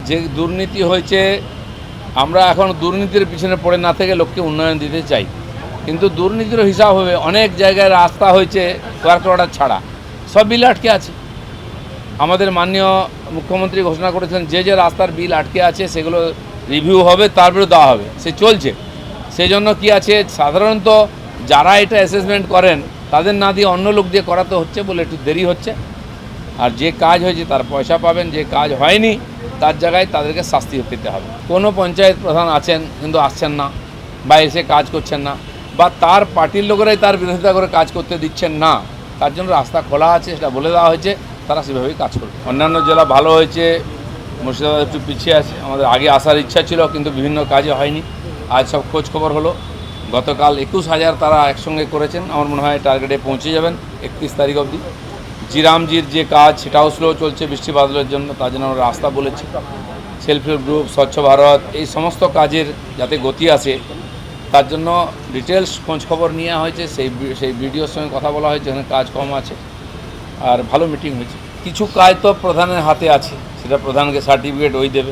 যে দুর্নীতি হয়েছে, আমরা এখন দুর্নীতির পিছনে পড়ে না থেকে লোককে উন্নয়ন দিতে চাই, কিন্তু দুর্নীতির হিসাব হবে অনেক জায়গায় রাস্তা হয়েছে ওয়ার্ক অর্ডার ছাড়া, সব বিল আটকে আছে। আমাদের মাননীয় মুখ্যমন্ত্রী ঘোষণা করেছেন যে রাস্তার বিল আটকে আছে সেগুলো রিভিউ হবে, তারপরে দেওয়া হবে, সে চলছে। সেই জন্য কী আছে, সাধারণত যারা এটা অ্যাসেসমেন্ট করেন তাদের না দিয়ে অন্য লোক দিয়ে করাতে হচ্ছে বলে একটু দেরি হচ্ছে। আর যে কাজ হয়েছে তার পয়সা পাবেন, যে কাজ হয়নি তার জায়গায় তাদেরকে শাস্তি পেতে হবে। কোনো পঞ্চায়েত প্রধান আছেন কিন্তু আসছেন না বা এসে কাজ করছেন না, বা তার পার্টির লোকেরাই তার বিরোধিতা করে কাজ করতে দিচ্ছেন না, তার জন্য রাস্তা খোলা আছে, সেটা বলে দেওয়া হয়েছে, তারা সেভাবেই কাজ করবে। অন্যান্য জেলা ভালো হয়েছে, মুর্শিদাবাদ একটু পিছিয়ে আছে। আমাদের আগে আসার ইচ্ছা ছিল কিন্তু বিভিন্ন কাজে হয়নি। আজ সব খোঁজ খবর হলো, গতকাল 21,000 তারা একসঙ্গে করেছেন। আমার মনে হয় টার্গেটে পৌঁছে যাবেন 31 তারিখ অবধি। জিরামজির যে কাজ সেটাও স্লো চলছে বৃষ্টি বাদলের জন্য, তার জন্য আমরা রাস্তা বলেছি। সেলফ হেল্প গ্রুপ, স্বচ্ছ ভারত, এই সমস্ত কাজের যাতে গতি আসে তার জন্য ডিটেলস খোঁজ খবর নেওয়া হয়েছে। সেই ভিডিওর সঙ্গে কথা বলা হয়েছে, এখানে কাজ কম আছে আর ভালো মিটিং হয়েছে। কিছু কাজ তো প্রধানের হাতে আছে, সেটা প্রধানকে সার্টিফিকেট ওই দেবে,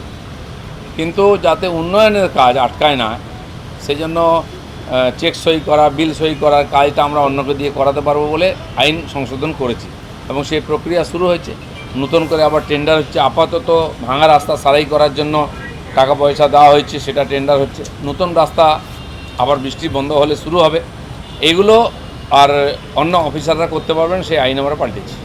কিন্তু যাতে উন্নয়নের কাজ আটকায় না সেই জন্য চেক সই করা, বিল সই করার কাজটা আমরা অন্যকে দিয়ে করাতে পারবো বলে আইন সংশোধন করেছি এবং সেই প্রক্রিয়া শুরু হয়েছে। নতুন করে আবার টেন্ডার হচ্ছে। আপাতত ভাঙা রাস্তা সারাই করার জন্য টাকা পয়সা দেওয়া হয়েছে, সেটা টেন্ডার হচ্ছে। নতুন রাস্তা আবার বৃষ্টি বন্ধ হলে শুরু হবে। এইগুলো আর অন্য অফিসাররা করতে পারবেন, সেই আইন আমরা পাল্টেছি।